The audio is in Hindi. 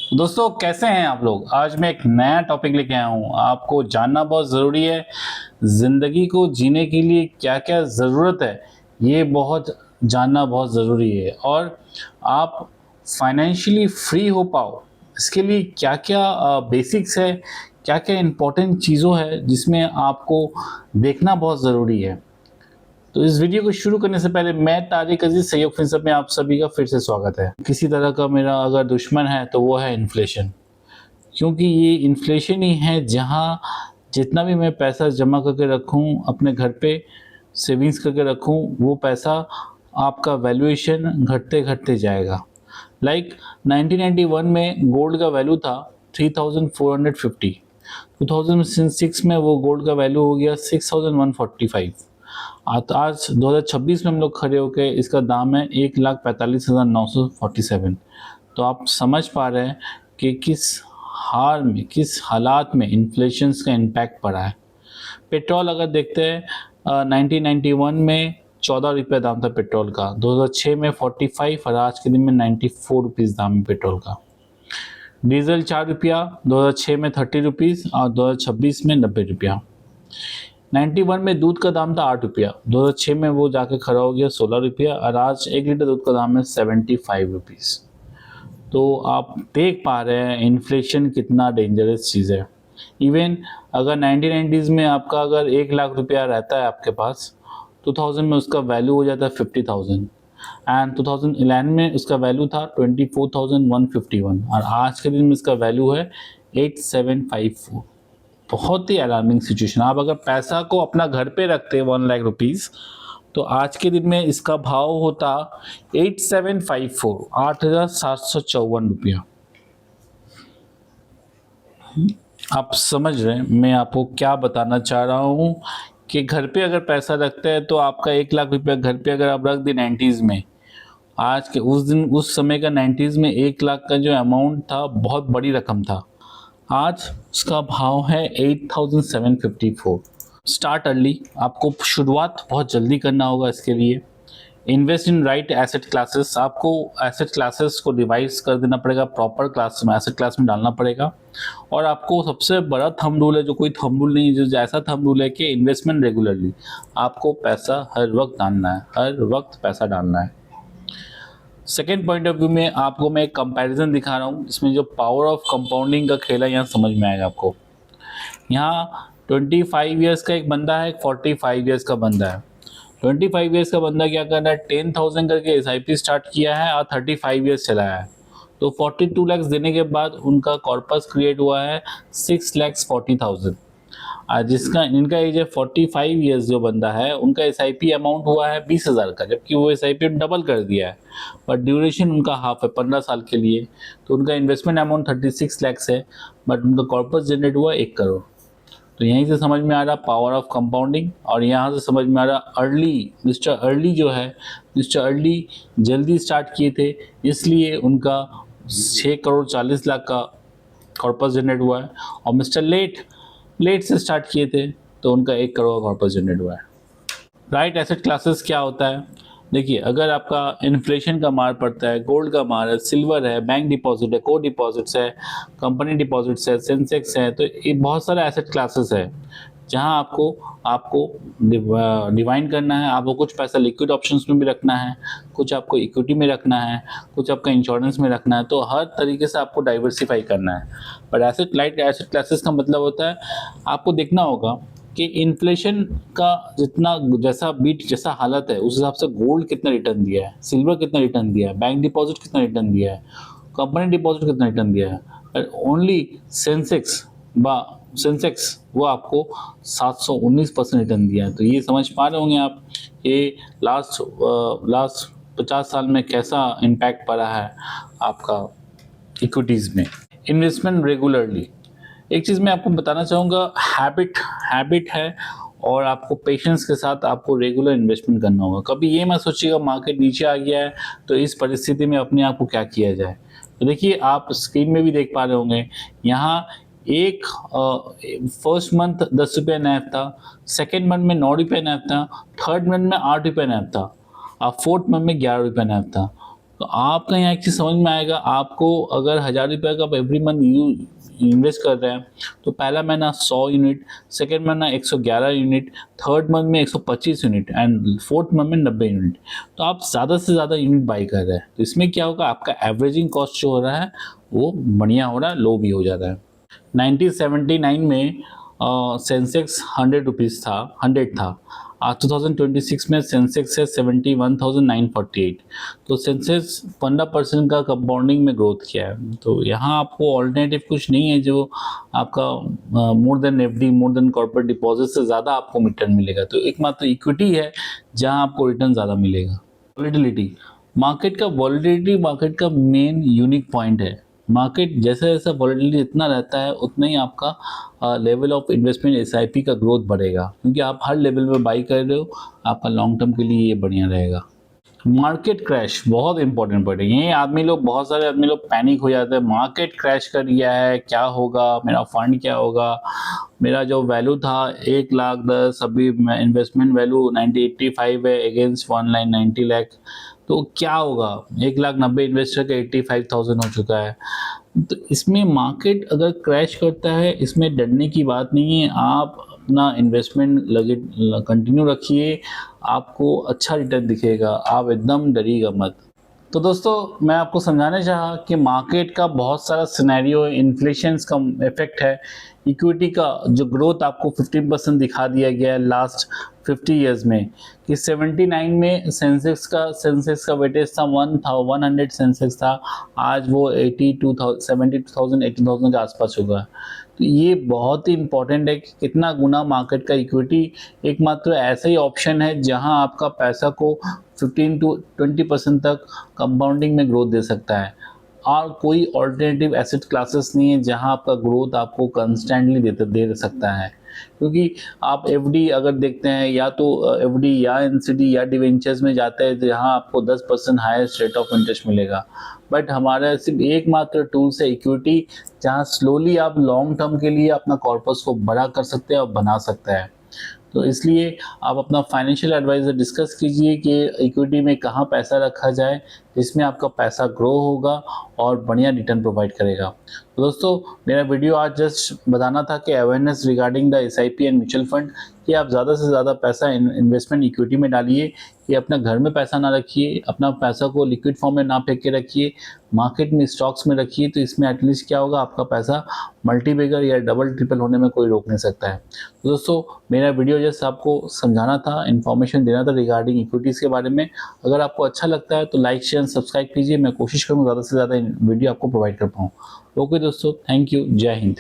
दोस्तों कैसे हैं आप लोग। आज मैं एक नया टॉपिक लेके आया हूँ। आपको जानना बहुत ज़रूरी है, ज़िंदगी को जीने के लिए क्या क्या ज़रूरत है, ये बहुत जानना बहुत ज़रूरी है। और आप फाइनेंशियली फ्री हो पाओ, इसके लिए क्या क्या बेसिक्स है, क्या क्या इम्पोर्टेंट चीज़ों है जिसमें आपको देखना बहुत ज़रूरी है। तो इस वीडियो को शुरू करने से पहले मैं तारिक अजीज सहयोग फिर में आप सभी का फिर से स्वागत है। किसी तरह का मेरा अगर दुश्मन है तो वो है इन्फ्लेशन, क्योंकि ये इन्फ्लेशन ही है जहाँ जितना भी मैं पैसा जमा करके रखूँ अपने घर पे, सेविंग्स करके रखूँ, वो पैसा आपका वैल्यूएशन घटते घटते जाएगा। लाइक 1991 में गोल्ड का वैल्यू था 3450, 2006 में वो गोल्ड का वैल्यू हो गया 6145। आज 2026 में हम लोग खड़े होकर इसका दाम है 1,45,947। तो आप समझ पा रहे हैं कि किस हालात में इन्फ्लेशन का इम्पैक्ट पड़ा है। पेट्रोल अगर देखते हैं 1991 में 14 रुपये दाम था पेट्रोल का, 2006 में 45 और आज के दिन में 94 रुपीज़ दाम है पेट्रोल का। डीजल 4 रुपया, 2006 में 30 रुपीज़ और 2026 में 90 रुपया। 91 में दूध का दाम था 8 रुपया, 2006 में वो जाके खड़ा हो गया 16 रुपया और आज 1 लीटर दूध का दाम है 75 रुपीज़। तो आप देख पा रहे हैं इन्फ्लेशन कितना डेंजरस चीज़ है। इवन अगर 1990s में आपका अगर 1 लाख रुपया रहता है आपके पास, 2000 में उसका वैल्यू हो जाता है 50,000 एंड 2011 में उसका वैल्यू था 24,151 और आज के दिन में इसका वैल्यू है 8754। बहुत ही अलार्मिंग सिचुएशन। आप अगर पैसा को अपना घर पे रखते 1 लाख रुपीज़ तो आज के दिन में इसका भाव होता 8754, 8,754 रुपया। आप समझ रहे हैं मैं आपको क्या बताना चाह रहा हूँ कि घर पे अगर पैसा रखते हैं तो आपका 1 लाख रुपया घर पे अगर आप रख दी 90s में, आज के उस समय का 90s में 1 लाख का जो अमाउंट था बहुत बड़ी रकम था। आज उसका भाव है 8754। स्टार्ट अर्ली, आपको शुरुआत बहुत जल्दी करना होगा। इसके लिए invest in right asset classes, आपको एसेट क्लासेस को डिवाइस कर देना पड़ेगा, प्रॉपर क्लास में एसेट क्लास में डालना पड़ेगा। और आपको सबसे बड़ा थंब रूल है, जो कोई थंब रूल नहीं, जो ऐसा थंब रूल है कि इन्वेस्टमेंट रेगुलरली, आपको पैसा हर वक्त डालना है, हर वक्त पैसा डालना है। सेकेंड पॉइंट ऑफ व्यू में आपको मैं एक कंपैरिजन दिखा रहा हूँ, इसमें जो पावर ऑफ कंपाउंडिंग का खेल है यहाँ समझ में आएगा आपको। यहाँ 25 ईयर्स का एक बंदा है, 45 ईयर्स का बंदा है। 25 ईयर्स का बंदा क्या कर रहा है, 10,000 करके SIP स्टार्ट किया है और 35 ईयर्स चलाया है। तो 42 लाख देने के बाद उनका कॉर्पस क्रिएट हुआ है 6,40,000। जिसका इनका एज है 45 ईयर्स, जो बंदा है उनका SIP अमाउंट हुआ है 20,000 का, जबकि वो SIP डबल कर दिया है। बट ड्यूरेशन उनका हाफ है 15 साल के लिए। तो उनका इन्वेस्टमेंट अमाउंट 36 लैक्स है, बट उनका कॉर्पस जनरेट हुआ 1 करोड़। तो यहीं से समझ में आ रहा पावर ऑफ कंपाउंडिंग, और यहाँ से समझ में आ रहा अर्ली, मिस्टर अर्ली जो है, मिस्टर अर्ली जल्दी स्टार्ट किए थे, इसलिए उनका 6 करोड़ 40 लाख का कॉर्पस जनरेट हुआ है। और मिस्टर लेट से स्टार्ट किए थे तो उनका 1 करोड़ कॉर्पस जनरेट हुआ है। राइट एसेट क्लासेस क्या होता है, देखिए अगर आपका इन्फ्लेशन का मार पड़ता है, गोल्ड का मार है, सिल्वर है, बैंक डिपॉजिट है, को डिपॉजिट्स है, कंपनी डिपॉजिट्स है, सेंसेक्स है, तो ये बहुत सारे एसेट क्लासेस है जहां आपको आपको डिवाइन करना है। आपको कुछ पैसा लिक्विड ऑप्शंस में भी रखना है, कुछ आपको इक्विटी में रखना है, कुछ आपका इंश्योरेंस में रखना है। तो हर तरीके से आपको डाइवर्सिफाई करना है। पर एसेट क्लासेस का मतलब होता है आपको देखना होगा कि इन्फ्लेशन का जितना जैसा हालत है उस हिसाब से गोल्ड कितना रिटर्न दिया है, सिल्वर कितना रिटर्न दिया है, बैंक डिपॉजिट कितना रिटर्न दिया है, कंपनी डिपॉजिट कितना रिटर्न दिया है। ओनली सेंसेक्स वो आपको 719% रिटर्न दिया है। तो ये समझ पा रहे होंगे आप कि लास्ट 50 साल में कैसा इम्पैक्ट पड़ा है आपका इक्विटीज़ में। इन्वेस्टमेंट रेगुलरली, एक चीज़ मैं आपको बताना चाहूँगा, हैबिट है, और आपको पेशेंस के साथ आपको रेगुलर इन्वेस्टमेंट करना होगा। कभी ये मत सोचिएगा मार्केट नीचे आ गया है तो इस परिस्थिति में अपने आप को क्या किया जाए। तो देखिए आप स्क्रीन में भी देख पा रहे होंगे, यहाँ एक फर्स्ट मंथ 10 रुपये नैप था, सेकेंड मंथ में 9 रुपये नैप था, थर्ड मंथ में 8 रुपये नैप था और फोर्थ मंथ में 11 रुपये नैप था। तो आपका यहाँ एक चीज़ समझ में आएगा, आपको अगर 1000 रुपये का आप एवरी मंथ यू इन्वेस्ट कर रहे हैं, तो पहला महीना 100 यूनिट, सेकंड महीना 111 यूनिट, थर्ड मंथ में 125 यूनिट एंड फोर्थ मंथ में 90 यूनिट। तो आप ज़्यादा से ज़्यादा यूनिट बाई कर रहे हैं, तो इसमें क्या होगा, आपका एवरेजिंग कॉस्ट जो हो रहा है वो बढ़िया हो रहा है, लो भी हो जा रहा है। 1979 में सेंसेक्स 100 रुपीज़ था, 100 था। आज 2026 में सेंसेक्स है 71,948। तो सेंसेक्स 15% का कंपाउंडिंग में ग्रोथ किया है। तो यहाँ आपको ऑल्टरनेटिव कुछ नहीं है जो आपका more than FD, more than corporate deposit से ज़्यादा आपको रिटर्न मिलेगा। तो एकमात्र इक्विटी है जहाँ आपको रिटर्न ज़्यादा मिलेगा। वॉलेटिलिटी, मार्केट का मेन यूनिक पॉइंट है। मार्केट जैसा जैसा वॉलेटिलिटी इतना रहता है उतना ही आपका लेवल ऑफ इन्वेस्टमेंट एसआईपी का ग्रोथ बढ़ेगा, क्योंकि आप हर लेवल में बाई कर रहे हो, आपका लॉन्ग टर्म के लिए ये बढ़िया रहेगा। मार्केट क्रैश बहुत इंपॉर्टेंट पॉइंट है। ये बहुत सारे आदमी लोग पैनिक हो जाते हैं, मार्केट क्रैश कर गया है, क्या होगा, मेरा फंड क्या होगा, मेरा जो वैल्यू था 1,10,000, अभी इन्वेस्टमेंट वैल्यू 85 है अगेंस्ट 1,90 लाख, तो क्या होगा, 1,90,000 इन्वेस्टर का 85,000 हो चुका है। तो इसमें मार्केट अगर क्रैश करता है, इसमें डरने की बात नहीं है। आप अपना इन्वेस्टमेंट लगे कंटिन्यू रखिए, आपको अच्छा रिटर्न दिखेगा, आप एकदम डरिएगा मत। तो दोस्तों, मैं आपको समझाना चाहा कि मार्केट का बहुत सारा सिनेरियो, इन्फ्लेशन का इफेक्ट है, इक्विटी का जो ग्रोथ आपको 15% दिखा दिया गया है लास्ट 50 इयर्स में, कि 79 में सेंसेक्स का वेटेज था 100 सेंसेक्स था, आज वो 72,000 80,000 के आसपास होगा। तो ये बहुत ही इंपॉर्टेंट है कि कितना गुना मार्केट का इक्विटी एकमात्र ऐसा ही ऑप्शन है जहां आपका पैसा को 15 to 20% तक कंपाउंडिंग में ग्रोथ दे सकता है, और कोई ऑल्टरनेटिव एसेट क्लासेस नहीं है जहां आपका ग्रोथ आपको कंस्टेंटली दे सकता है। क्योंकि आप एफडी अगर देखते हैं, या तो एफडी या एनसीडी या डिवेंचर्स में जाते हैं जहां आपको 10% हाईएस्ट रेट ऑफ इंटरेस्ट मिलेगा, बट हमारा सिर्फ एकमात्र टूल्स है इक्विटी, जहां स्लोली आप लॉन्ग टर्म के लिए अपना कॉर्पस को बड़ा कर सकते हैं और बना सकते हैं। तो इसलिए आप अपना फाइनेंशियल एडवाइज़र डिस्कस कीजिए कि इक्विटी में कहाँ पैसा रखा जाए जिसमें आपका पैसा ग्रो होगा और बढ़िया रिटर्न प्रोवाइड करेगा। तो दोस्तों, मेरा वीडियो आज जस्ट बताना था कि awareness regarding the SIP and mutual fund, कि आप ज़्यादा से ज़्यादा पैसा इन्वेस्टमेंट इक्विटी में डालिए, कि अपना घर में पैसा ना रखिए, अपना पैसा को लिक्विड फॉर्म में ना फेंक के रखिए, मार्केट में स्टॉक्स में रखिए। तो इसमें एटलीस्ट क्या होगा, आपका पैसा मल्टीबैगर या डबल ट्रिपल होने में कोई रोक नहीं सकता है। तो दोस्तों, मेरा वीडियो जस्ट आपको समझाना था, इन्फॉर्मेशन देना था रिगार्डिंग इक्विटीज़ के बारे में। अगर आपको अच्छा लगता है तो लाइक शेयर सब्सक्राइब कीजिए, मैं कोशिश करूँगा ज़्यादा से ज़्यादा वीडियो आपको प्रोवाइड कर पाऊँ। ओके दोस्तों, थैंक यू, जय हिंद।